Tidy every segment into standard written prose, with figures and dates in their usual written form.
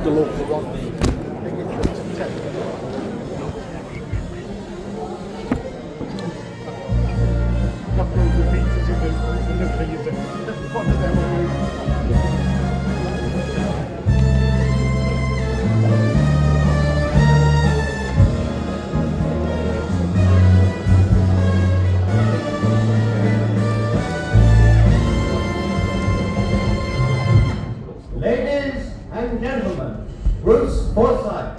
the local one. I think it's up to 10. Got loads of pizzas in the freezer. One of them will Ladies and gentlemen, Bruce Forsyth.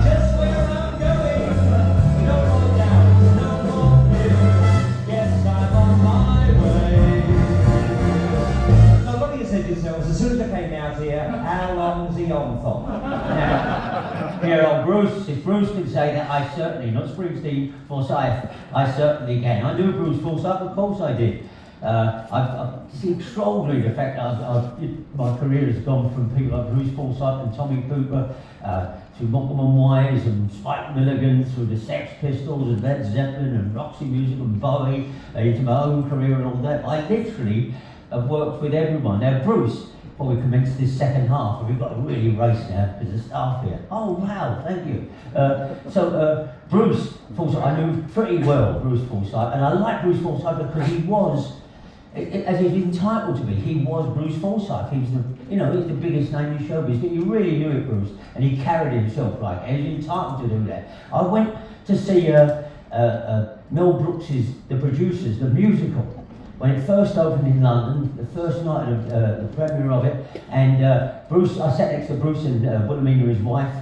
Just where I'm going, no more doubts, no more fears. Yes, I'm on my way. Now, what do you say to yourselves as soon as I came out here? How long's he on for? Now, here on Bruce, if Bruce can say that, I certainly, not Springsteen, Forsyth, I certainly can. I knew Bruce Forsyth, of course I did. It's extraordinary the fact that my career has gone from people like Bruce Forsyth and Tommy Cooper to Morecambe and Wise and Spike Milligan, through the Sex Pistols and Led Zeppelin and Roxy Music and Bowie, into my own career and all that. I literally have worked with everyone. Now Bruce, before we commence this second half, we've got to really race now because the staff here. Oh wow, thank you. Bruce Forsyth, I knew pretty well Bruce Forsyth, and I like Bruce Forsyth because he was, as he's entitled to be, he was Bruce Forsyth. He was he's the biggest name in showbiz, but you really knew it, Bruce, and he carried himself like, and he's entitled to do that. I went to see Mel Brooks's The Producers, the musical, when it first opened in London, the first night of the premiere of it, and Bruce, I sat next to Bruce and Wilhelmina, his wife,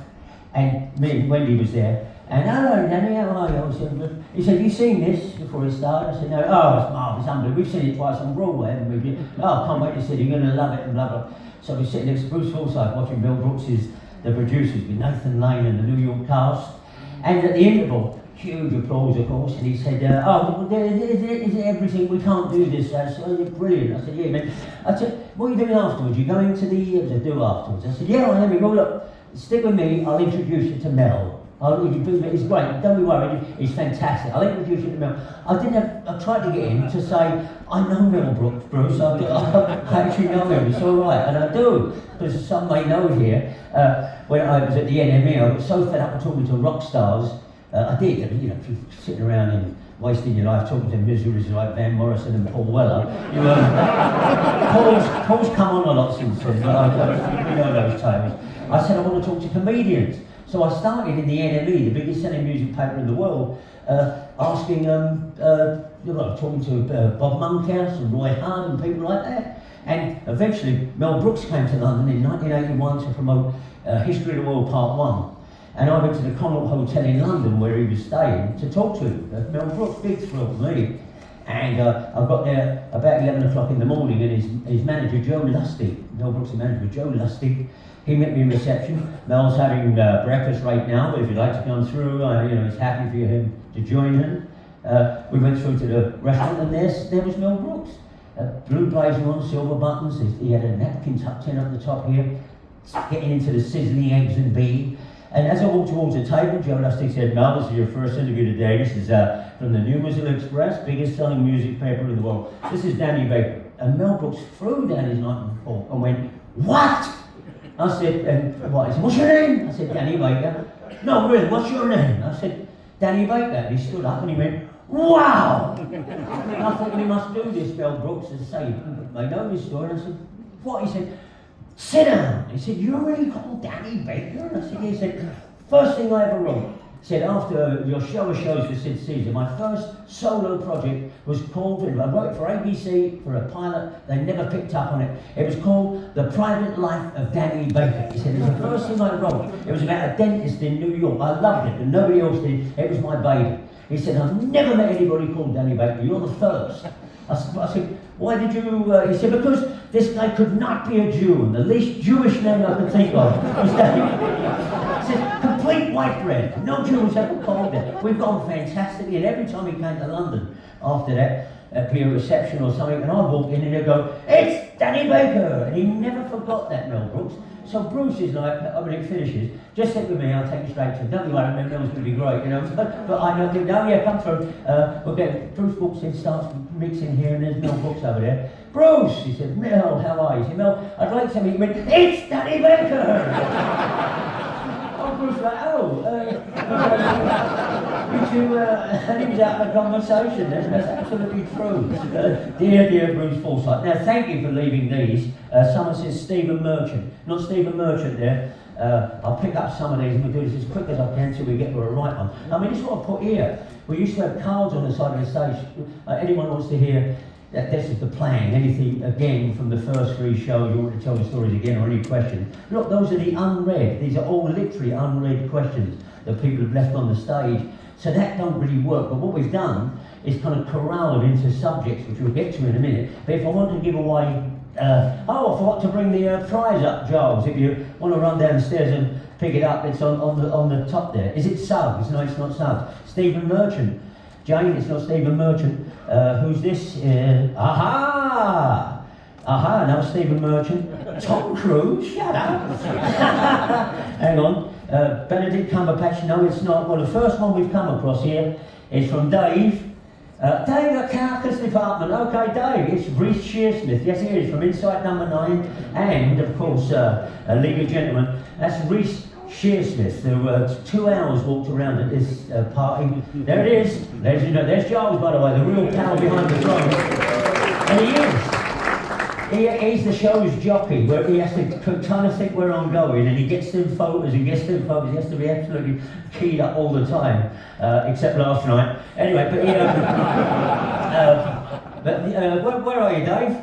and me and Wendy was there. And hello, Danny, how are you? I said, he said, have you seen this before it started? I said, no. Oh, it's marvellous, unbelievable. We've seen it twice on Broadway, haven't we? Oh, can't wait to see it. You're going to love it and blah, blah. So we're sitting next to Bruce Forsyth watching Mel Brooks's The Producers with Nathan Lane and the New York cast. And at the interval, huge applause, of course, and he said, is it everything? We can't do this. I said, you're brilliant. I said, yeah, man. I said, what are you doing afterwards? You going to the do afterwards? I said, yeah, I am. Well, look, stick with me. I'll introduce you to Mel. He's great, don't be worried, he's fantastic. I'll introduce you to Mel. I tried to get him to say, I know Mel Brooks, Bruce, I actually know him, it's alright, and I do, because some may know here, when I was at the NME, I was so fed up with talking to rock stars, I did, if you're sitting around and wasting your life talking to miseries like Van Morrison and Paul Weller, Paul's come on a lot since then, but you know those tales. I said I want to talk to comedians. So I started in the NME, the biggest selling music paper in the world, talking to Bob Monkhouse and Roy Hard and people like that. And eventually Mel Brooks came to London in 1981 to promote History of the World Part 1. And I went to the Connaught Hotel in London where he was staying to talk to Mel Brooks, big thrill for me. And I got there about 11 o'clock in the morning, and his manager, Joe Lustig, Mel Brooks' manager, Joe Lustig, he met me in reception. Mel's having breakfast right now, but if you'd like to come through, he's happy for him to join him. We went through to the restaurant, and there was Mel Brooks. Blue blazer on, silver buttons. He had a napkin tucked in at the top here, getting into the sizzling eggs and beef. And as I walked towards the table, Joe Lustig said, Mel, this is your first interview today. This is from the New Musical Express, biggest selling music paper in the world. This is Danny Baker. And Mel Brooks threw down his knife and fork and went, what? I said, and what? He said, what's your name? I said, Danny Baker. No, really, what's your name? I said, Danny Baker. And he stood up and he went, wow! And I thought, we must do this, Mel Brooks, and say, I know this story. And I said, what? He said, sit down. He said, you're really called Danny Baker? And I said, yeah. He said, first thing I ever wrote. Said, after your show of shows with Sid Caesar, my first solo project was called, I wrote it for ABC, for a pilot, they never picked up on it. It was called The Private Life of Danny Baker. He said, it was the first thing I wrote. It was about a dentist in New York. I loved it, and nobody else did. It was my baby. He said, I've never met anybody called Danny Baker. You're the first. I said, why did you, he said, because this guy could not be a Jew, and the least Jewish name I could think of was Danny Baker. He said, complete white bread. No Jews ever called it. We've gone fantastically, and every time he came to London after that, be a reception or something, and I walk in and he'll go, "It's Danny Baker!" And he never forgot that, Mel Brooks. So Bruce is like, when it finishes, just stick with me, I'll take you straight to him. Don't be worried, Mel's going to be great, you know. But I know, no, yeah, come through. We'll get Bruce walks in, starts mixing here, and there's Mel Brooks over there. "Bruce," he said, "Mel, how are you?" He said, "Mel, I'd like to meet you." He went, "It's Danny Baker!" Oh, Bruce was like, you two, and he was out of the conversation. That's absolutely true. Dear Bruce Forsyth. Now, thank you for leaving these. Someone says Stephen Merchant. Not Stephen Merchant there. I'll pick up some of these and we'll do this as quick as I can till we get to a right one. I mean, this is what I put here. We used to have cards on the side of the stage. Anyone wants to hear that this is the plan, anything again from the first 3 shows, you want to tell the stories again or any questions. Look, those are the unread. These are all literally unread questions that people have left on the stage. So that don't really work. But what we've done is kind of corralled into subjects, which we'll get to in a minute. But if I want to give away, I forgot to bring the prize up, Giles. If you want to run downstairs and pick it up, it's on the top there. Is it Suggs? No, it's not Suggs. Stephen Merchant. Jane, it's not Stephen Merchant. Who's this? Aha! Now Stephen Merchant. Tom Cruise, shut up. Hang on. Benedict Cumberbatch, no it's not. Well, the first one we've come across here is from Dave. Dave at Carcass Department. Okay, Dave, it's Reece Shearsmith. Yes, it is, from Inside Number 9. And, of course, League of Gentlemen. That's Reece Shearsmith, who 2 hours walked around at this party. There it is. There's Giles, by the way, the real pal behind the throne. And he is. He's the show's jockey, where he has to kind of think where I'm going, and he gets them photos and gets them photos. He has to be absolutely keyed up all the time, except last night. Anyway, where are you, Dave?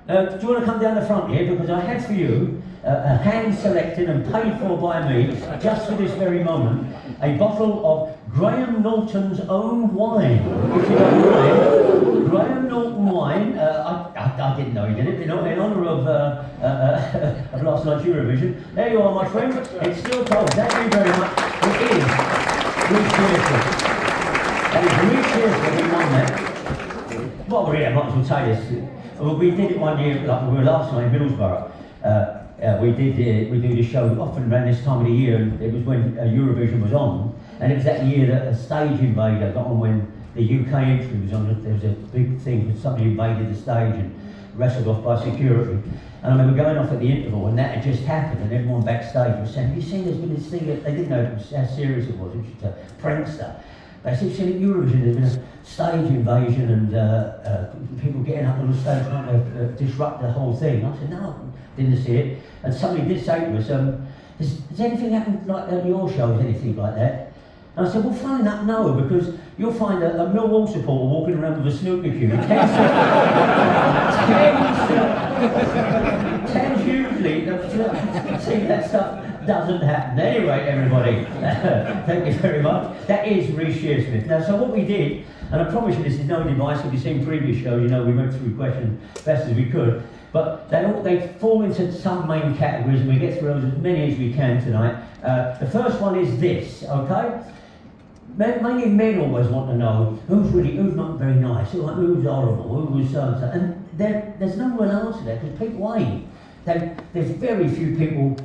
Do you want to come down the front here? Because I had for you, hand-selected and paid for by me, just for this very moment, a bottle of Graham Norton's own wine. If you don't mind, Graham Norton wine. I didn't know he did it. In honour of last night's Eurovision. There you are, my friend. It's still cold. Thank you very much. It is Reece Shearsmith. And it's Reece Shearsmith who won that. Well, I might as well say this. Well, we did it one year, like we were last night in Middlesbrough. We do the show often around this time of the year, and it was when Eurovision was on, and it was that year that a stage invader got on when the UK entry was on. There was a big thing because somebody invaded the stage and wrestled off by security. And I remember going off at the interval, and that had just happened, and everyone backstage was saying, "Have you seen there's been this thing?" They didn't know how serious it was. It was just a prankster. They said, "Seen at Eurovision, there's been a stage invasion and people getting up on the stage trying to disrupt the whole thing." I said, "No, didn't see it." And somebody did say to us, has anything happened like at your shows, anything like that? And I said, "Well, funny enough, no, because you'll find a Millwall supporter walking around with a snooker cue. Tens usually, see that stuff doesn't happen." Anyway, everybody, thank you very much. That is Reece Shearsmith. Now, so what we did, and I promise you this is no device, if you've seen previous shows, you know we went through questions best as we could, but they fall into some main categories, and we get through as many as we can tonight. The first one is this, okay? Mainly men always want to know who's not very nice, who's horrible, who was so-and-so, and there's no real answer there, because people ain't. There's very few people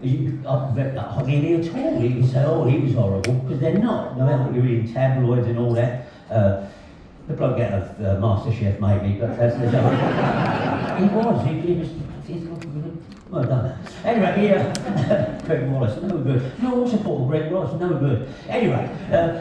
in here at all. You can say, "Oh, he was horrible," because they're not. No matter what you read in tabloids and all that. The bloke out of MasterChef maybe, but that's the joke. He was. Well done. Anyway, Greg Wallace, no good. No support for Greg Wallace, no good. Anyway,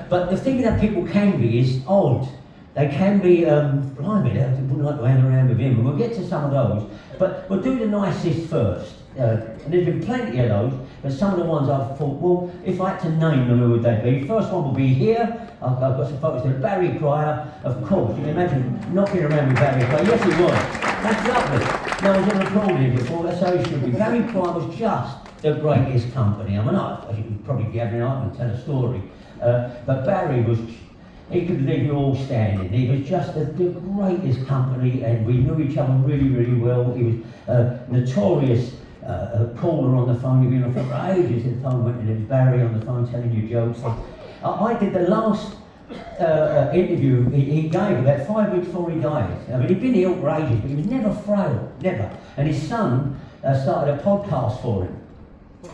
but the thing that people can be is odd. They can be, blimey, they wouldn't like to hang around with him, and we'll get to some of those. But we'll do the nicest first. And there's been plenty of those, but some of the ones I've thought, well, if I had to name them, who would they be? First one will be here. I've got some photos there. Barry Cryer, of course. You can imagine knocking around with Barry Cryer. Yes, he was. That's lovely. Now, I was in recording before, that's how it should be. Barry Cryer was just the greatest company. I mean, you could probably gather it up and tell a story. But Barry was, he could leave you all standing. He was just the greatest company, and we knew each other really, really well. He was notorious. A caller on the phone, you've been on the phone for ages, and the phone went and it was Barry on the phone telling you jokes. I did the last interview he gave about 5 weeks before he died. I mean, he'd been ill for ages, but he was never frail, never. And his son started a podcast for him,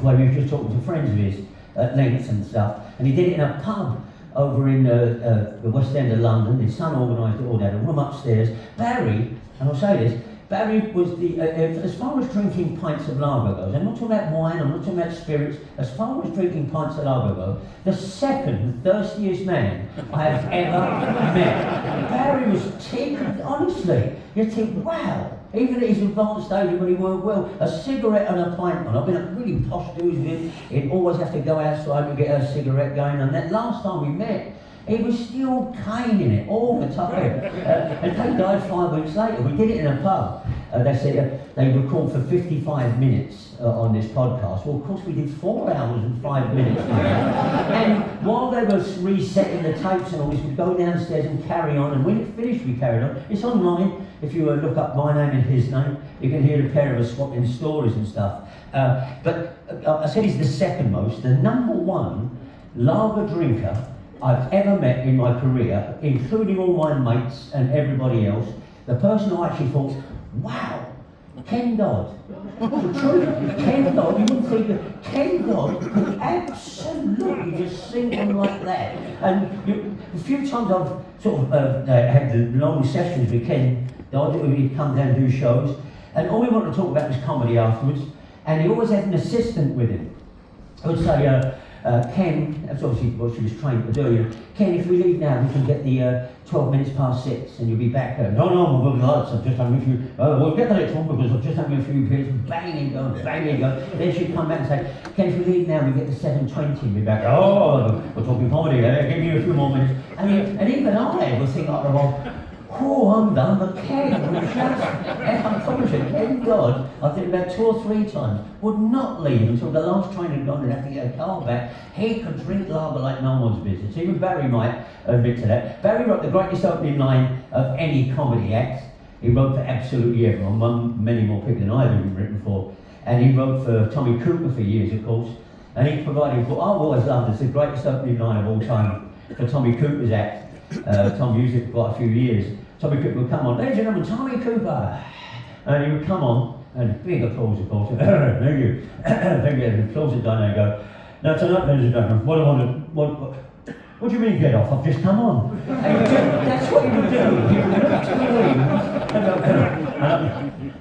where he was just talking to friends of his at length and stuff. And he did it in a pub over in the West End of London. His son organised it all. They had a room upstairs. Barry, and I'll say this, Barry was the, as far as drinking pints of lager goes, I'm not talking about wine, I'm not talking about spirits, as far as drinking pints of lager goes, the second thirstiest man I have ever met. Barry was tickled, honestly. You think, wow, even at his advanced age when he weren't well, a cigarette and a pint on. I've been at really posh dudes with him, he'd always have to go outside to get a cigarette going, and that last time we met, he was still caning it all the time. And he died 5 weeks later. We did it in a pub. They said they record for 55 minutes on this podcast. Well, of course, we did 4 hours and 5 minutes. And while they were resetting the tapes and all this, we'd go downstairs and carry on. And when it finished, we carried on. It's online. If you look up my name and his name, you can hear a pair of us swapping stories and stuff. But I said he's the second most. The number one lager drinker I've ever met in my career, including all my mates and everybody else, the person who actually thought, wow, Ken Dodd. The truth, Ken Dodd, you wouldn't think that Ken Dodd could absolutely just sing on like that. And a few times I've sort of had the long sessions with Ken Dodd, he'd come down and do shows, and all we wanted to talk about was comedy afterwards, and he always had an assistant with him. I would say, Ken, that's obviously what she was trained to do. You know, Ken, if we leave now, we can get the 12 minutes past 6 and you'll be back. No, we'll go to I've just having a few, we'll get the next one because I've just having a few beers, banging go. Then she'd come back and say, Ken, if we leave now, we get the 7:20 and be back. Oh, we're talking comedy, give me a few more minutes. I mean, and even I was thinking, oh, I'm done, but Ken was just, I promise you, Ken Dodd, I think about 2 or 3 times, would not leave until the last train had gone and have to get a car back. He could drink lager like no one's business. Even Barry might admit to that. Barry wrote the greatest opening line of any comedy act. He wrote for absolutely everyone, many more people than I've even written for. And he wrote for Tommy Cooper for years, of course. And he provided, what I've always loved, it's the greatest opening line of all time for Tommy Cooper's act. Tom used it for quite a few years. Tommy Cooper would come on, ladies and gentlemen, Tommy Cooper. And he would come on, and big applause, of course. Thank you. Thank you. And applause it down there and go, now tonight, ladies and gentlemen, what do you mean get off? I've just come on. And that's what he would do. He would look to the wings and go,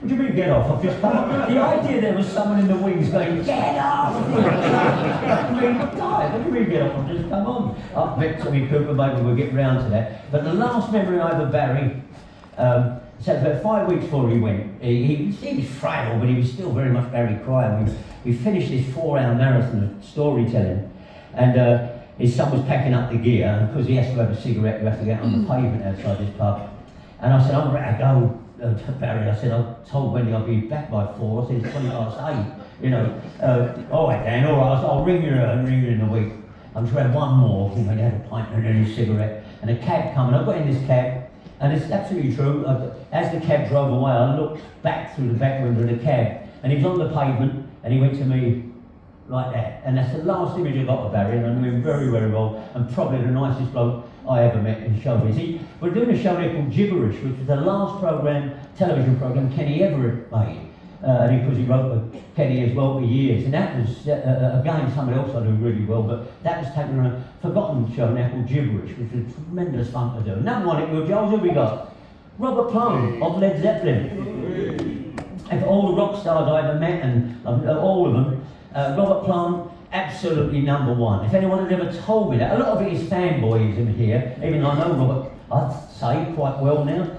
what do you mean get off? I've just come on. The idea there was someone in the wings going, get off! I mean, God, what do you mean get off? I've just come on. I bet Tommy Cooper, maybe we'll get round to that. But the last memory I have of Barry, so about 5 weeks before he went, he was frail, but he was still very much Barry Cryer. We finished this 4-hour marathon of storytelling, and his son was packing up the gear, and because he has to have a cigarette, you have to get on the pavement outside this pub. And I said, I'm ready to go. Barry, I said, I told Wendy I'll be back by 4. I said, it's 20 past 8. You know, all right, Dan, all right. I'll ring you in a week. I'm sure I had one more. He had a pint and then a cigarette, and a cab coming. I got in this cab, and it's absolutely true. As the cab drove away, I looked back through the back window of the cab, and he was on the pavement, and he went to me like that. And that's the last image I got of Barry, and I knew him very, very well, and probably the nicest bloke I ever met in showbiz. We're doing a show there called Gibberish, which was the last television program Kenny Everett made. Because he wrote with Kenny as well for years. And that was, again, somebody else I do really well, but that was taken on a forgotten show now called Gibberish, which was tremendous fun to do. Another one, it was, Joel, who we got? Robert Plant of Led Zeppelin. And for all the rock stars I ever met, and all of them, Robert Plant, absolutely number one. If anyone had ever told me that, a lot of it is fanboyism here, even though I know Robert, I'd say, quite well now.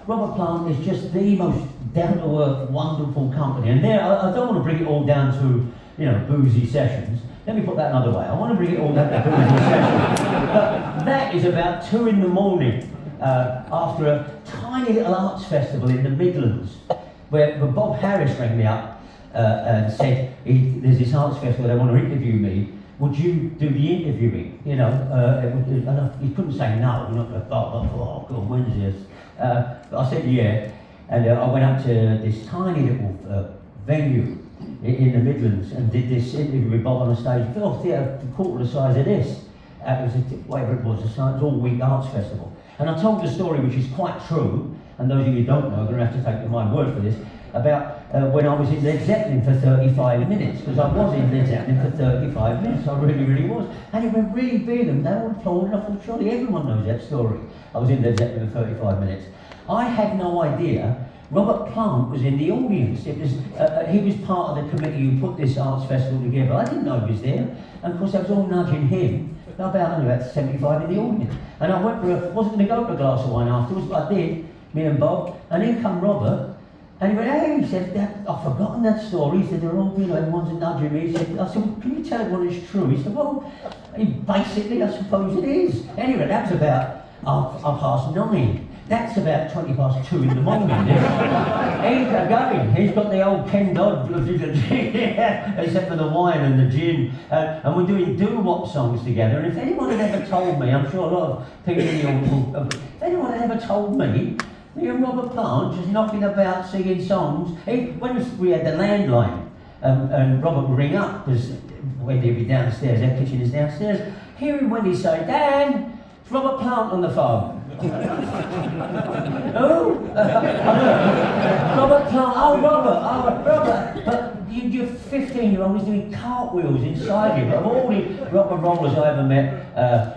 Robert Plant is just the most down-to-earth, wonderful company. And there, I don't want to bring it all down to, boozy sessions. Let me put that another way. I want to bring it all down to boozy sessions. But that is about 2 in the morning after a tiny little arts festival in the Midlands, where Bob Harris rang me up and said, there's this arts festival, they want to interview me. Would you do the interviewing? And he couldn't say no. We're not going to oh God, when's this? But I said yeah, and I went up to this tiny little venue in the Midlands and did this interview with Bob on the stage. Filthy, a quarter the size of this. it was whatever it was, a all-week arts festival. And I told the story, which is quite true, and those of you who don't know are going to have to take my word for this, about when I was in Led Zeppelin for 35 minutes, because I was in Led Zeppelin for 35 minutes, I really, really was. And it went really big, and they all applauded, and I thought, surely everyone knows that story. I was in Led Zeppelin for 35 minutes. I had no idea Robert Plant was in the audience. It was, he was part of the committee who put this arts festival together. I didn't know he was there, and of course I was all nudging him. Only about 75 in the audience. And I wasn't going to go for a glass of wine afterwards, but I did, me and Bob, and in come Robert, and he went, hey, he said, I've forgotten that story. He said, they're all, everyone's nudging me. He said, I said, well, can you tell everyone it's true? He said, well, basically, I suppose it is. Anyway, that was about 9:30. That's about 2:20 in the morning. He's got the old Ken Dodd, except for the wine and the gin. And we're doing doo-wop songs together. And if anyone had ever told me, I'm sure a lot of people in the audience, if anyone had ever told me, me and Robert Plant just knocking about singing songs. When we had the landline, and Robert would ring up, because when he'd be downstairs, our kitchen is downstairs, hearing when he'd say, Dan, it's Robert Plant on the phone. Oh, Robert Plant, Robert. But your 15-year-old was doing cartwheels inside you. But of all the rock and rollers I ever met,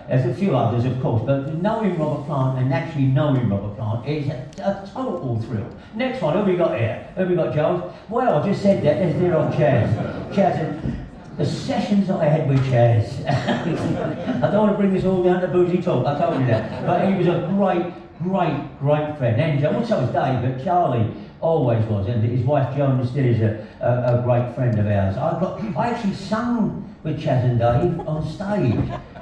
there's a few others of course, but knowing Robert Plant and actually knowing Robert Plant is a total thrill. Next one, who have we got here? Who have we got, Giles? Well, I just said that, there's dear old Chaz. Chaz, the sessions I had with Chaz. I don't want to bring this all down to boozy talk, I told you that. But he was a great friend. And also was Dave, but Charlie always was. And his wife Joan still is a great friend of ours. I actually sung with Chaz and Dave on stage.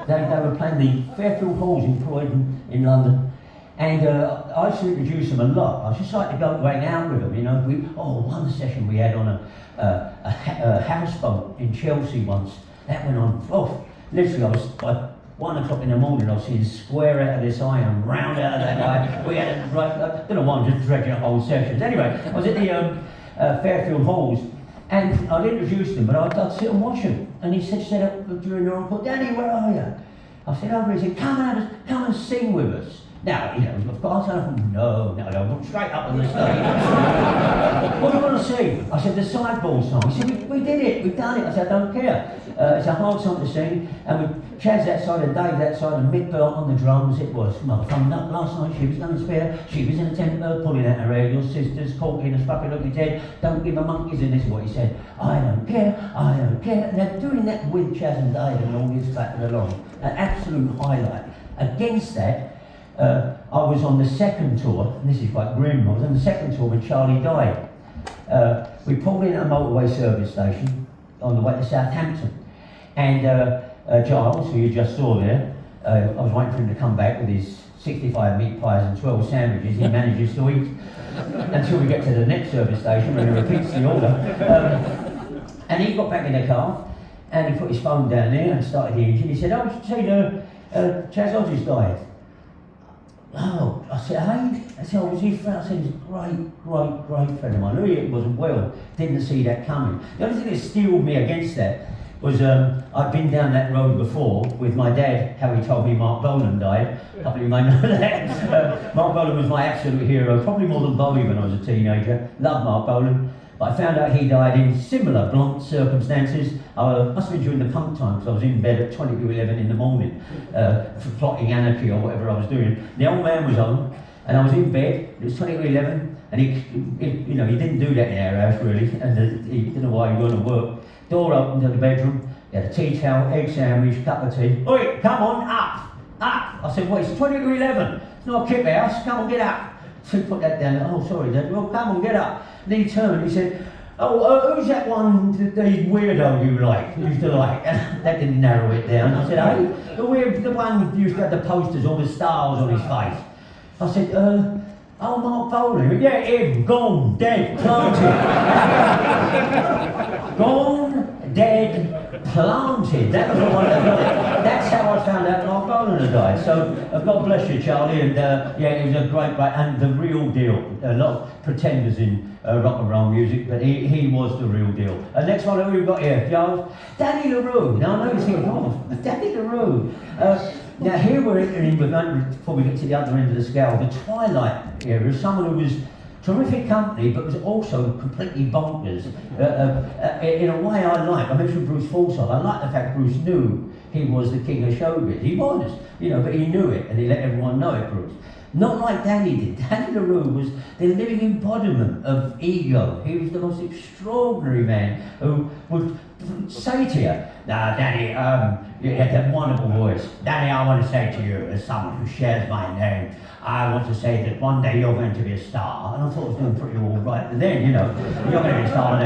They were playing the Fairfield Halls in Croydon in London. And I used to introduce them a lot. I just like to go hang out with them, one session we had on a houseboat in Chelsea once. That went on, literally I was, by 1 o'clock in the morning, I was seeing square out of this eye and round out of that eye. We had I don't know why I'm just dragging up whole sessions. Anyway, I was at the Fairfield Halls, and I'd introduce them, but I'd sit and watch them. And he said up during the encore, Danny, where are you? I said, over here. He said, come and sing with us. Now, of course, I thought, no, I'm straight up on the stage. What do you want to sing? I said, the sideball song. He said, we did it, we've done it. I said, I don't care. It's a hard song to sing, and with Chaz that side and Dave that side and Mick Belt on the drums, it was motherfucking up last night, she was going to spare, she was in a tent pulling out her hair, your sister's caught in a scruffy looking head, don't give a monkeys, and this is what he said, I don't care, and they're doing that with Chaz and Dave and all this clapping along, an absolute highlight. Against that, I was on the second tour, and this is quite grim, I was on the second tour when Charlie died. We pulled in at a motorway service station on the way to Southampton, and Giles, who you just saw there, I was waiting for him to come back with his 65 meat pies and 12 sandwiches. He manages to eat until we get to the next service station when he repeats the order. And he got back in the car, and he put his phone down there and started the engine. He said, Chaz Hodges died. Oh, I said, hey? I said, was he friend? I said, he's a great friend of mine. I knew he wasn't well, didn't see that coming. The only thing that steeled me against that was I'd been down that road before with my dad, how he told me Mark Bolan died. A couple of you may know that. Mark Bolan was my absolute hero, probably more than Bowie when I was a teenager. Loved Mark Bolan. But I found out he died in similar blunt circumstances. Must have been during the punk time, because I was in bed at 20 to 11 in the morning for plotting anarchy or whatever I was doing. The old man was on, and I was in bed. It was 20 to 11, and he didn't do that in our house really, and he didn't know why he was going to work. Door opened to the bedroom. He had a tea towel, egg sandwich, cup of tea. Oi, come on, up. I said, well, it's 20 to 11. It's not a kip house. Come on, get up. So he put that down. Oh, sorry, Dad. Well, come on, get up. And then he turned and he said, who's that one, the weirdo you used to like? And that didn't narrow it down. I said, hey, the one who used to have the posters, all the stars on his face. I said, Mark Bolan. Yeah, him, gone, dead, planted. Gone, dead, planted. That was the one that's how I found out Mark Bolan had died. So God bless you, Charlie, and yeah, it was a great, and the real deal. A lot of pretenders in rock and roll music, but he was the real deal. And next one, who we've got here, Giles? Danny LaRue. Now I know you're thinking, oh, Danny LaRue. Now here we're entering, before we get to the other end of the scale, the twilight era. Someone who was terrific company, but was also completely bonkers. In a way I like. I mentioned Bruce Forsyth. I like the fact Bruce knew he was the king of showbiz. He was, but he knew it, and he let everyone know it, Bruce. Not like Danny did. Danny LaRue was the living embodiment of ego. He was the most extraordinary man who would say to you, "Now, Danny, you had that wonderful voice. Danny, I want to say to you, as someone who shares my name, I want to say that one day you're going to be a star." And I thought I was doing pretty all right. And then, you're going to be a star.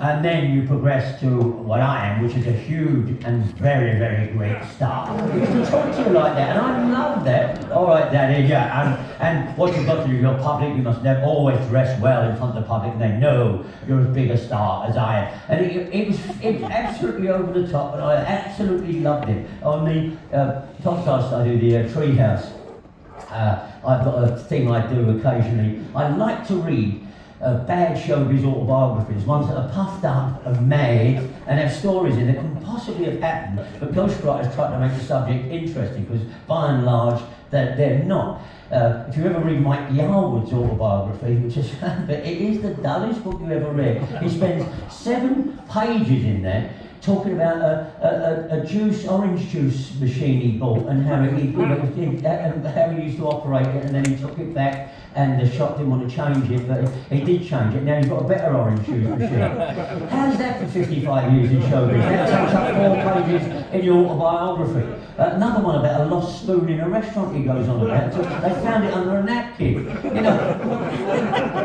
And then you progress to what I am, which is a huge and very, very great star. He used to talk to you like that, and I love that. All right, Danny, yeah. And what you've got to do, you're public, you must always dress well in front of the public, and they know you're as big a star as I am. And it was absolutely over the top, and I absolutely loved it. On the podcast I do, the Treehouse, I've got a thing I do occasionally. I like to read bad showbiz autobiographies, ones that are puffed up and made and have stories in that can possibly have happened, but ghostwriters try to make the subject interesting because by and large they're not. If you ever read Mike Yarwood's autobiography, which is it is the dullest book you ever read. He spends 7 pages in there talking about a orange juice machine he bought and how he used to operate it, and then he took it back and the shop didn't want to change it, but he did change it. Now he's got a better orange juice machine. How's that for 55 years in showbiz? That takes up 4 pages in your autobiography. Another one about a lost spoon in a restaurant he goes on about. So they found it under a napkin.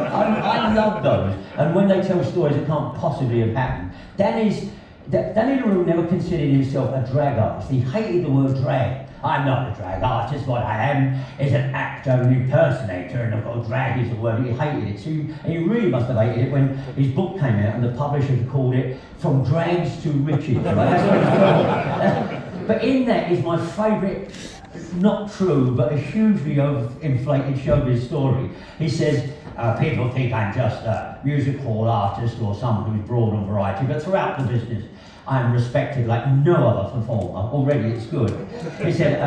I love those. And when they tell stories that can't possibly have happened, Danny LaRue never considered himself a drag artist. He hated the word drag. I'm not a drag artist. What I am is an actor, an impersonator, and I've got drag is the word. He hated it. So he really must have hated it when his book came out and the publisher called it From Drags to Riches. Right? That's what it's called. But in that is my favourite, not true, but a hugely inflated showbiz story. He says, people think I'm just a music hall artist or someone who's broad on variety, but throughout the business, I'm respected like no other performer. Already it's good. He said,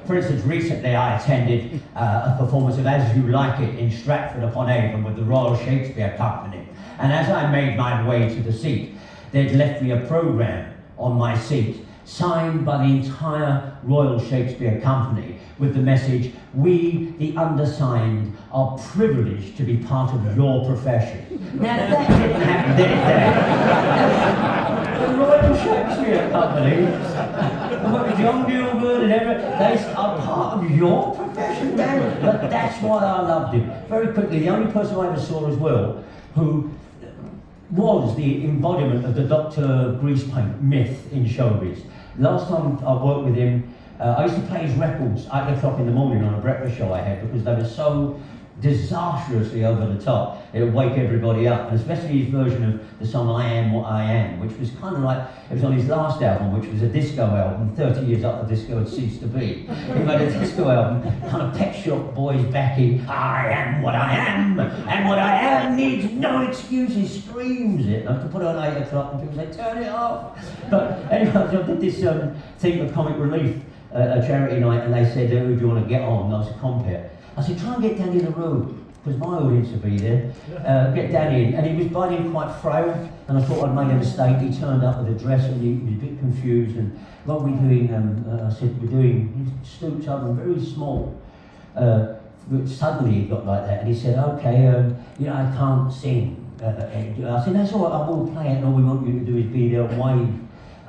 for instance, recently I attended a performance of As You Like It in Stratford-upon-Avon with the Royal Shakespeare Company. And as I made my way to the seat, they'd left me a programme on my seat, signed by the entire Royal Shakespeare Company, with the message, "We, the undersigned, are privileged to be part of your profession." Now that didn't happen, did it, Dan? The Royal Shakespeare Company, John Gielgud and everything, they are part of your profession, Dan? But that's why I loved him. Very quickly, the only person I ever saw as well, who was the embodiment of the Dr. Greasepaint myth in showbiz. Last time I worked with him, I used to play his records at 8 o'clock in the morning on a breakfast show I had because they were so disastrously over the top. It would wake everybody up, and especially his version of the song I Am What I Am, which was kind of like, it was on his last album, which was a disco album, 30 years after disco had ceased to be. He made a disco album, kind of Pet Shop Boys backing, I am what I am, and what I am needs no excuses, screams it. I have to put it on 8 o'clock and people say, turn it off. But anyway, I did this thing of Comic Relief, a charity night, and they said, who do you want to get on? And I was a compere. I said, try and get Danny LaRue, because my audience would be there. Get Danny in. And he was by then quite frail, and I thought I'd made a mistake. He turned up with a dress and he was a bit confused. And what are we doing? I said, he stooped up and very small. But suddenly he got like that, and he said, okay, I can't sing. I said, that's all right, I will play it, and all we want you to do is be there and wave.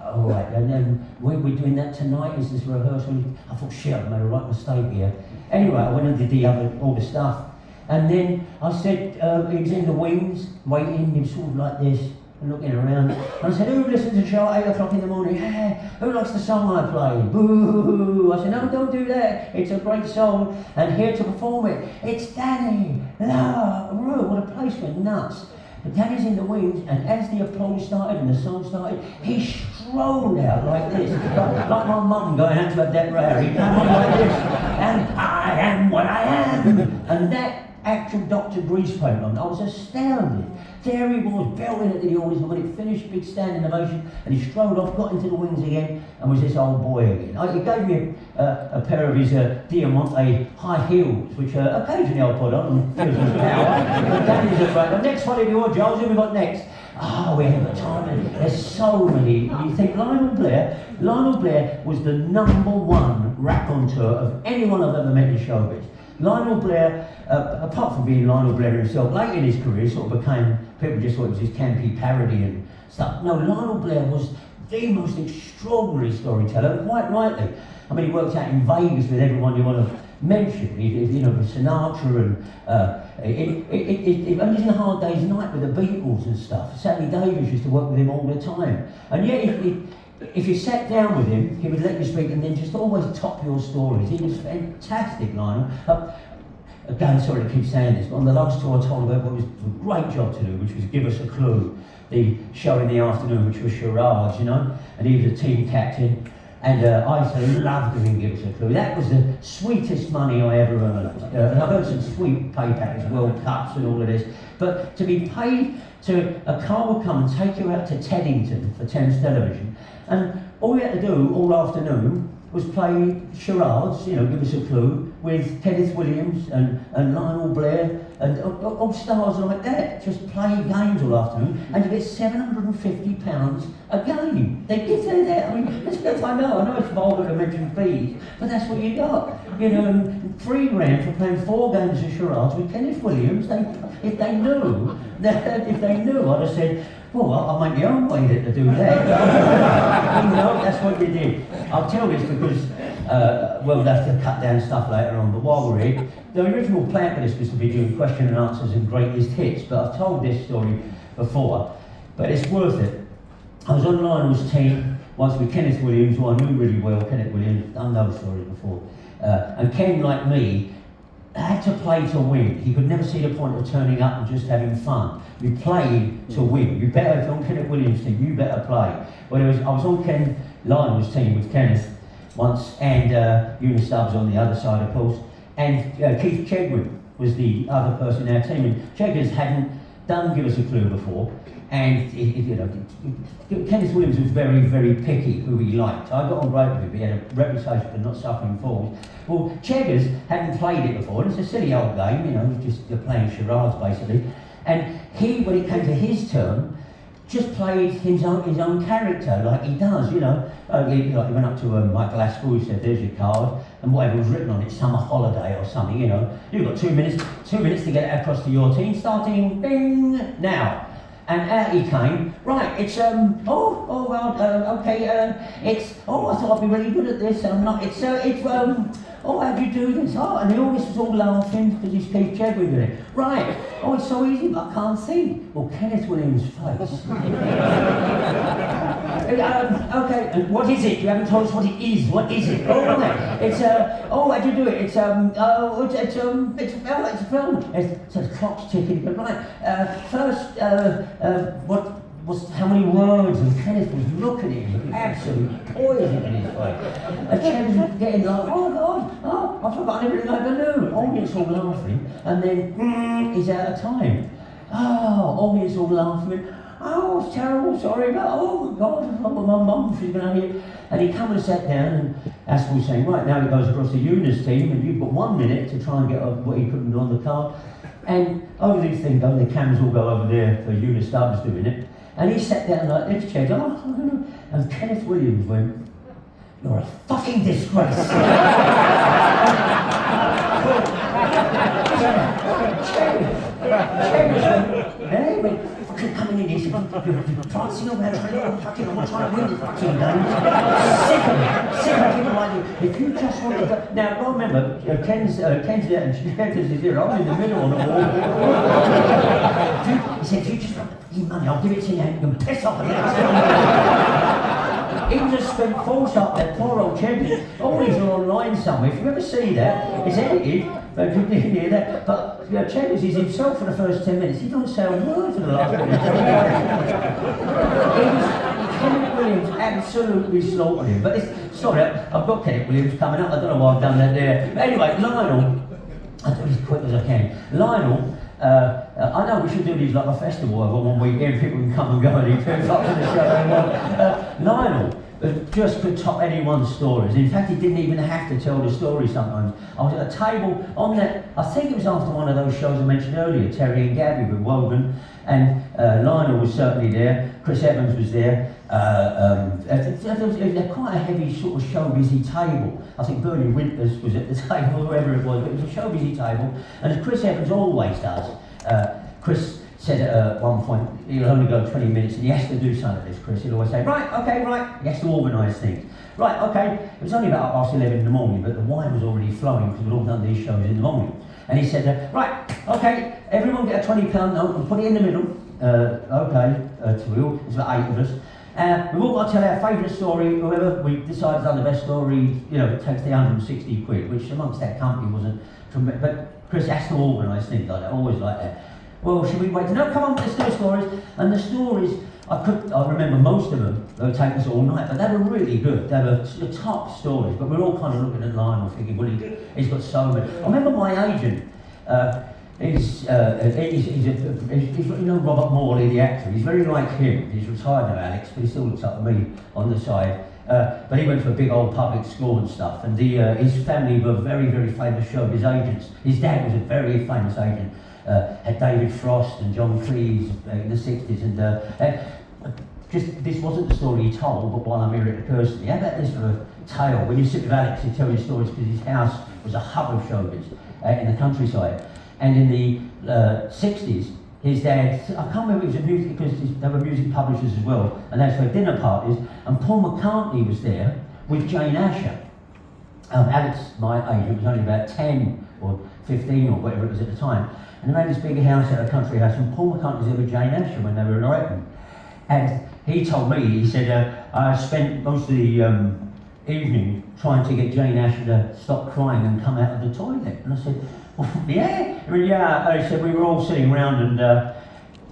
All right, and then we're doing that tonight, is this rehearsal? I thought, shit, I've made a right mistake here. Anyway, I went and did all the stuff. And then I said, he was in the wings, waiting, he was sort of like this, and looking around. And I said, who listens to the show at 8 o'clock in the morning? Hey, who likes the song I play? Boo! I said, no, don't do that. It's a great song, and here to perform it, it's Danny LaRue. What a place went nuts. But Danny's in the wings, and as the applause started and the song started, he strolled out like this, like my mum going out to a dead rare. He came on like this, and I am what I am. And that actual Dr. Grease paint on, I was astounded. There he was, belting at the audience, and when it finished, big standing ovation, and he strolled off, got into the wings again, and was this old boy again. He gave me a pair of his Diamante high heels, which occasionally I'll put on and feels his power. But that is a great. The next one, if you want, Giles, who we got next? Oh, we haven't got time. There's so many. You think Lionel Blair was the #1 raconteur of anyone I've ever met in showbiz. Lionel Blair, apart from being Lionel Blair himself, late in his career sort of became, people just thought it was his campy parody and stuff. No, Lionel Blair was the most extraordinary storyteller, quite rightly. I mean, he worked out in Vegas with everyone you want to mention, you know, with Sinatra and only in the Hard Day's Night with the Beatles and stuff. Sammy Davis used to work with him all the time. And yet, if you sat down with him, he would let you speak and then just always top your stories. He was fantastic, Lionel. Again, sorry to keep saying this, but on the last tour I told about what was a great job to do, which was Give Us a Clue, the show in the afternoon, which was charades, you know, and he was a team captain. And I used to love doing Give Us a Clue. That was the sweetest money I ever earned. And I've earned some sweet pay packets, World Cups and all of this. But to be paid to, a car would come and take you out to Teddington for Thames Television. And all you had to do all afternoon was play charades, you know, Give Us a Clue, with Kenneth Williams and Lionel Blair and all stars like that. Just play games all afternoon and you get £750 a game. They give you that. I mean, I know it's vulgar to mention fees, but that's what you got. You know, and £3 for playing 4 games of charades with Kenneth Williams. If they knew, I'd have said, well, I'll make my own way to do that. You know, that's what you did. I'll tell this because, we'll have to cut down stuff later on, but while we're here, the original plan for this was to be doing question and answers and greatest hits, but I've told this story before, but it's worth it. I was on Lionel's team once with Kenneth Williams, who I knew really well. Kenneth Williams, I've done those stories before. And Ken, like me, had to play to win. He could never see the point of turning up and just having fun. You played to win. You better, if you're on Kenneth Williams' team, you better play. Well, I was on Ken Lionel's team with Kenneth once, and Eunice Stubbs on the other side, of course, and Keith Chegwin was the other person in our team. And Cheggers hadn't done Give Us a Clue before, and you know, Kenneth Williams was very, very picky who he liked. I got on great with him. He had a reputation for not suffering fools. Well, Cheggers hadn't played it before, and it's a silly old game, you know, just playing charades basically. And he, when it came to his turn, just played his own character like he does, you know. He went up to Michael Aspel, he said, "There's your card," and whatever was written on it, summer holiday or something, you know. You've got 2 minutes to get it across to your team, starting bing now. And out he came. Right, it's okay. It's I thought I'd be really good at this. I'm not. How do you do this? Oh, and the audience was all laughing because he's Keith Chegwin with it. Right. Oh, it's so easy, but I can't see. Well, Kenneth Williams' face. Okay, and what is it? You haven't told us what it is. What is it? Oh, right. It's how'd you do it? It's a film. So the clock's ticking. But right, first, how many words? And Kenneth was looking at him, absolute poison in his face. And Ken was getting like, oh God, I've forgotten everything I ever knew. Audience all laughing, and then he's out of time. Oh, audience all laughing. Oh, it's terrible, sorry, but oh my God, my mum, she's going to hear. And he come and sat down, and Aspel was saying, right, now he goes across the Eunice team, and you've got 1 minute to try and get what he couldn't do on the card. And over these things go, the cameras all go over there for Eunice Stubbs doing it. And he sat down like this, Chegg, and Kenneth Williams went, "You're a fucking disgrace." Chegg went, fucking coming in here, you're prancing around, I'm trying to win this fucking game. Sick of people like you. If you just want to... Now, remember, Ken's there and Cheggers is here. I was in the middle on the wall. He said, if you just want your money, I'll give it to you and you can piss off at it. He just spent force up that poor old Cheggers. All these are online somewhere. If you ever see that, it's edited. But you didn't hear that. But you know, Chambers is himself for the first 10 minutes. He don't say a word for the last minute. Kenneth Williams absolutely slaughtered him. But sorry, I've got Kenneth Williams coming up. I don't know why I've done that there. But anyway, Lionel, I'll do it as quick as I can. Lionel, I know we should do these like a festival over one weekend. People can come and go and he turns up to the show they want. Lionel just could top anyone's stories. In fact, he didn't even have to tell the story sometimes. I was at a table on that, I think it was after one of those shows I mentioned earlier, Terry and Gabby with Wogan, and Lionel was certainly there, Chris Evans was there. They're quite a heavy sort of show busy table. I think Bernie Winters was at the table, whoever it was, but it was a show busy table, and as Chris Evans always does, Chris said at one point, he'll only go 20 minutes and he has to do something like this, Chris. He'll always say, right, okay, right. He has to organise things. Right, okay. It was only about 11:30 in the morning, but the wine was already flowing because we'd all done these shows in the morning. And he said, right, okay, everyone get a £20 note and put it in the middle. It's about 8 of us. We've all got to tell our favourite story. Whoever we decide has done the best story, you know, it takes the 160 quid, which amongst that company wasn't tremendous. But Chris has to organise things like that, always like that. Well, should we wait? No, come on, let's do stories. And the stories, I remember most of them, they would take us all night, but they were really good. They were the top stories, but we're all kind of looking at Lionel thinking, well, he's got so many. I remember my agent, he's you know Robert Morley, the actor, he's very like him. He's retired now, Alex, but he still looks up to me on the side. But he went to a big old public school and stuff, and his family were very, very famous showbiz agents. His dad was a very famous agent. Had David Frost and John Cleese in the 60s, and just this wasn't the story he told, but while I'm here it occurs to me. How about this for a tale? When you sit with Alex, he tells you stories because his house was a hub of showbiz in the countryside. And in the 60s, his dad, I can't remember, it was a music, because they were music publishers as well, and that's for dinner parties, and Paul McCartney was there with Jane Asher. Alex, my age, was only about 10 or 15 or whatever it was at the time. And they made this big house at a country house, and Paul McCartney was there with Jane Asher when they were in Oregon. And he told me, he said, I spent most of the evening trying to get Jane Asher to stop crying and come out of the toilet. And I said, well, yeah? I mean, yeah. He said, we were all sitting around, and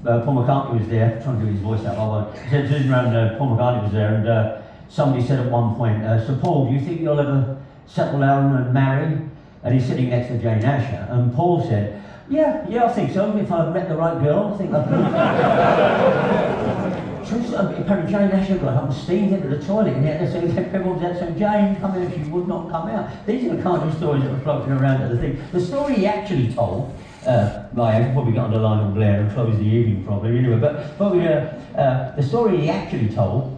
Paul McCartney was there. I'm trying to do his voice out. He said, sitting around, Paul McCartney was there, and somebody said at one point, so Paul, do you think you'll ever settle down and marry? And he's sitting next to Jane Asher, and Paul said, yeah, I think so. If I've met the right girl, I think I could. Apparently Jane Asher got up and steamed into the toilet, and yet everyone was saying, Jane, come in, she would not come out. These are the kind of stories that were floating around at the thing. The story he actually told, I probably got under Lionel Blair and closed the evening probably, anyway, but the story he actually told,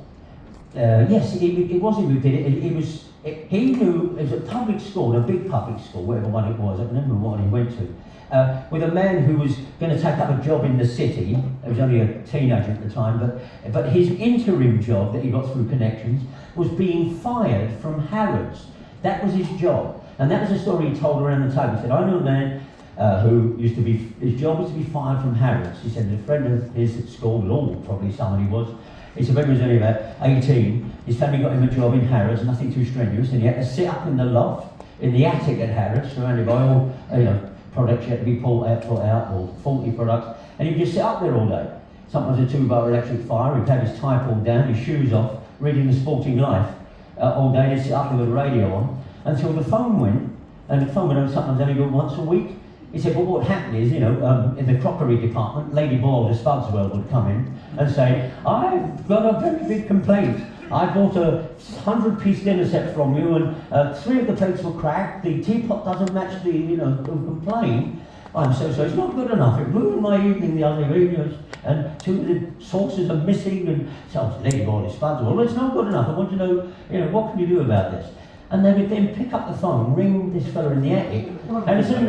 yes, it wasn't who did it, he knew, it was a public school, a big public school, whatever one it was, I don't remember what he went to, with a man who was going to take up a job in the city. He was only a teenager at the time, but his interim job that he got through connections was being fired from Harrods. That was his job, and that was a story he told around the table. He said, I knew a man who his job was to be fired from Harrods. He said, a friend of his at school, Lord, probably someone he was. He said when he was only about 18, his family got him a job in Harrods, nothing too strenuous, and he had to sit up in the loft, in the attic at Harrods, surrounded by all, products yet to be put out, or faulty products, and he'd just sit up there all day. Sometimes a 2-bar electric fire, he'd have his tie pulled down, his shoes off, reading The Sporting Life all day. He'd sit up there with the radio on, until the phone went, and the phone would sometimes only go once a week. He said, well, what happened is, in the crockery department, Lady Boyle of Spudswell would come in and say, I've got a very big complaint. I bought a 100-piece dinner set from you, and 3 of the plates were cracked. The teapot doesn't match the plane. I'm so sorry, it's not good enough. It ruined my evening the other evening, and 2 of the sauces are missing. And so, Lady Boyle of Spudswell, well, it's not good enough. I want to know, what can you do about this? And they would then pick up the phone, ring this fella in the attic, and he said,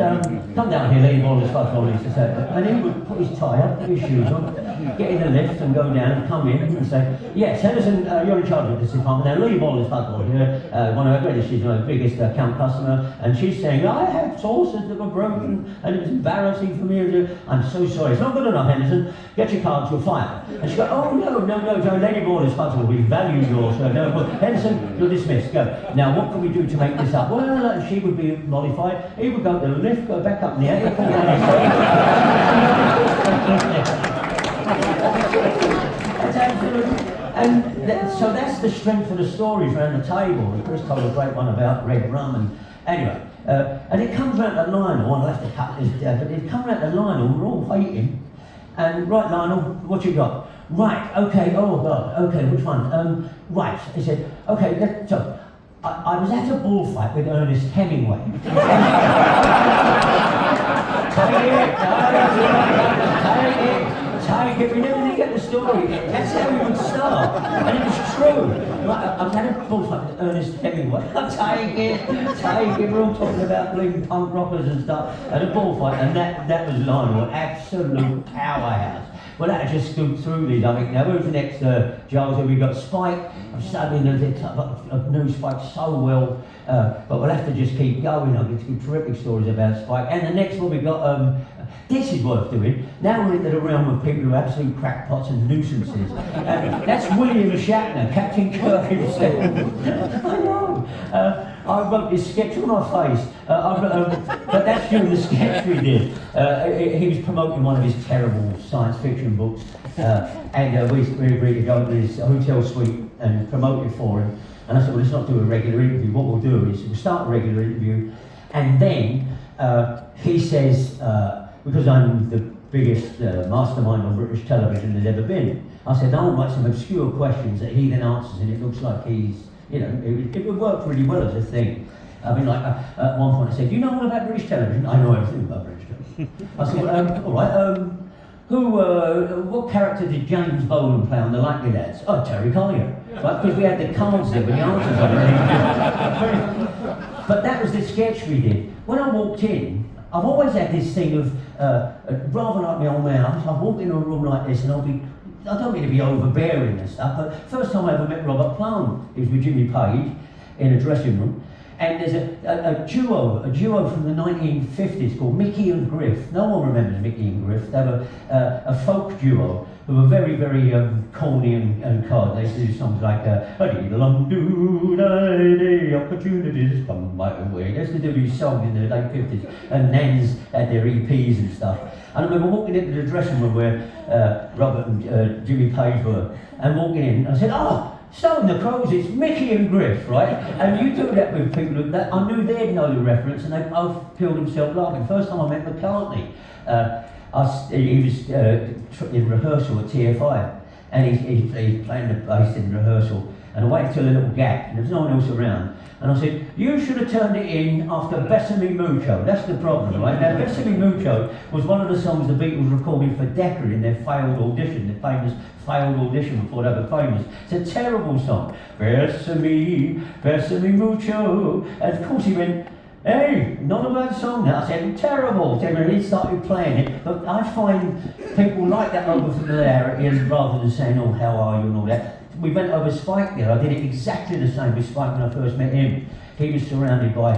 come down here, Lady Boyle of Spudswell, he used to say. And he would put his tie up, put his shoes on, get in the lift and go down and come in and say, yes, Henderson, you're in charge of this department. Now, Lady Boyle of Spudswell here, one of our greatest, she's my biggest account customer, and she's saying, I had sauces that were broken, and it was embarrassing for me. I'm so sorry, it's not good enough, Henderson. Get your cards, you're fired. And she goes, oh, no, Lady Boyle of Spudswell, we value yours. No, Henderson, you're dismissed, go. Now, what can we do to make this up? Well, she would be mollified. He would go to the lift, go back up in the attic, fall down his That's absolutely. And so that's the strength of the stories around the table. And Chris told a great one about red rum. And anyway, and it comes round to Lionel. I'll have to cut this down, but it comes round to Lionel. We're all waiting. And right, Lionel, what you got? Right, okay, oh God, okay, which one? Right, he said, okay, so I was at a bullfight with Ernest Hemingway. Take it, we never did get the story. That's how we would start. And it was true. Right, I was at a bullfight with Ernest Hemingway. Take it. We're all talking about bleeding punk rockers and stuff at a bullfight, and that was Lionel, absolute powerhouse. Well, that just stood through these. I think now who's the next Giles? Here we got Spike. I'm studying the new Spike so well, but we'll have to just keep going. I'll get some terrific stories about Spike. And the next one we got. This is worth doing. Now we're into the realm of people who are absolute crackpots and nuisances. That's William Shatner, Captain Kirk himself. I know. I wrote this sketch on my face, but that's during the sketch we did. He was promoting one of his terrible science fiction books, and we agreed to go to his hotel suite and promote it for him. And I said, well, let's not do a regular interview. What we'll do is we'll start a regular interview, and then he says, because I'm the biggest mastermind on British television there's ever been, I said, I'll write some obscure questions that he then answers, and it looks like he's, you know, it would work really well as a thing. I mean, like, at one point I said, do you know all about British television? I know everything about British television. I said, well, all right, what character did James Boland play on The Likely Lads? Oh, Terry Collier. Right, because we had the cards there with the answers on it. But that was the sketch we did. When I walked in, I've always had this thing of, rather like my old man, I walk in a room like this and I don't mean to be overbearing and stuff, but first time I ever met Robert Plant, he was with Jimmy Page in a dressing room, and there's a duo from the 1950s called Mickey and Griff. No one remembers Mickey and Griff. They were a folk duo who were very, very corny and card. They used to do songs like opportunities come my way. They used to do these songs in the late 50s, and Nans had their EPs and stuff. And I remember walking into the dressing room where Robert and Jimmy Page were, and walking in, and I said, oh, Stone the Crows, it's Mickey and Griff, right? And you do that with people that I knew they'd know the reference, and they both killed themselves laughing. First time I met McCartney, he was in rehearsal at TFI, and he's playing the bass in rehearsal, and I waited till a little gap, and there was no one else around. And I said, you should have turned it in after Besame Mucho. That's the problem, right? Now, Besame Mucho was one of the songs the Beatles recorded for Decca in their failed audition, their famous failed audition before they were famous. It's a terrible song. Besame Mucho. And of course he went, hey, not a bad song now. I said, terrible. Then he started playing it. But I find people like that over familiarity, and rather than saying, oh, how are you and all that. We went over Spike there. I did it exactly the same with Spike when I first met him. He was surrounded by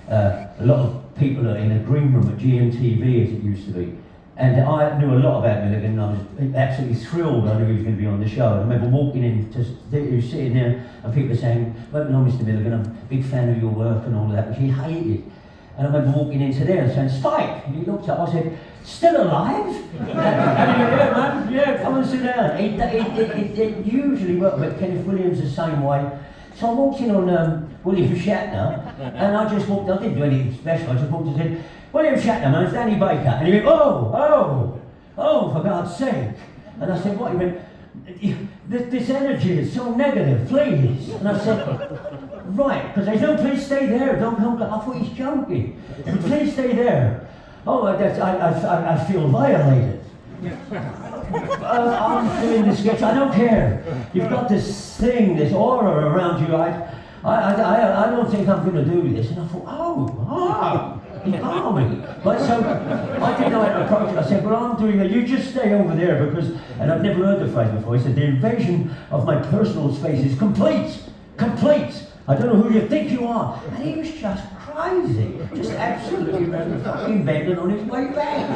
a lot of people in a green room at GMTV, as it used to be. And I knew a lot about Milligan, and I was absolutely thrilled I knew he was going to be on the show. I remember walking in, he was sitting there, and people were saying, well, no, Mr. Milligan, I'm a big fan of your work and all that, which he hated. And I remember walking into there and saying, Spike! And he looked up, I said, still alive? And he went, yeah, man, yeah, come and sit down. It usually worked, but Kenneth Williams the same way. So I walked in on William Shatner, and I just walked, I didn't do anything special, I just walked and said, William Shatner, man, it's Danny Baker. And he went, oh, for God's sake. And I said, what? He went, this energy is so negative, please. And I said, right, because they said, no, please stay there, don't come. I thought he's joking. Please stay there. Oh, I feel violated. I'm doing this sketch, I don't care. You've got this thing, this aura around you. I don't think I'm going to do this. And I thought, he's balmy. But so I didn't know how to approach it. I said, well, I'm doing it. You just stay over there because, and I've never heard the phrase before. He said, the invasion of my personal space is complete. I don't know who you think you are. And he was just crazy. Just absolutely fucking bending on his way back.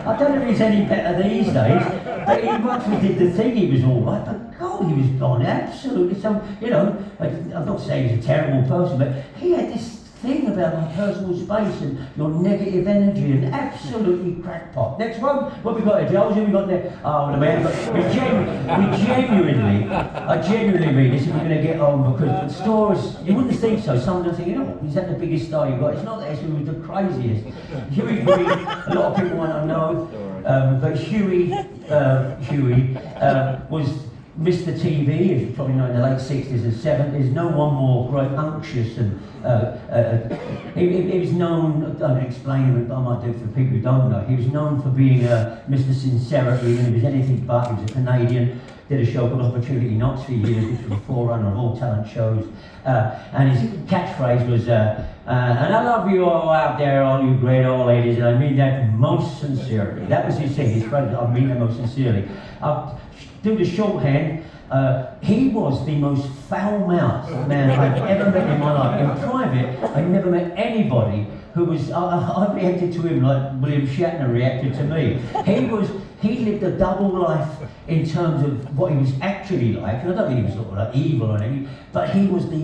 I don't know if he's any better these days, but once we did the thing, he was all right. But God, thought he was gone. Absolutely, I'm not saying he's a terrible person, but he had this thing about my personal space and your negative energy and absolutely crackpot. Next one, what we got here, Giles? Who we got there? Oh, the man. I genuinely mean this if we're going to get on, because the stores, you wouldn't think so. Some of them thinking, oh, is that the biggest star you've got? It's not that, it's the craziest. Huey, a lot of people want to know, but Huey was Mr. TV, as you probably know, in the late 60s and 70s. No one more great unctuous and he was known, I don't explain him, but I might do it for people who don't know. He was known for being Mr. Sincerity, and he was anything but. He was a Canadian, did a show called Opportunity Knocks for years, which was a forerunner of all talent shows. And his catchphrase was, and I love you all out there, all you great old ladies, and I mean that most sincerely. That was his thing, his phrase, I mean that most sincerely. I'll do the shorthand. He was the most foul-mouthed man I've ever met in my life. In private, I never met anybody who was, I reacted to him like William Shatner reacted to me. He lived a double life in terms of what he was actually like, and I don't mean he was sort of like evil or anything, but he was the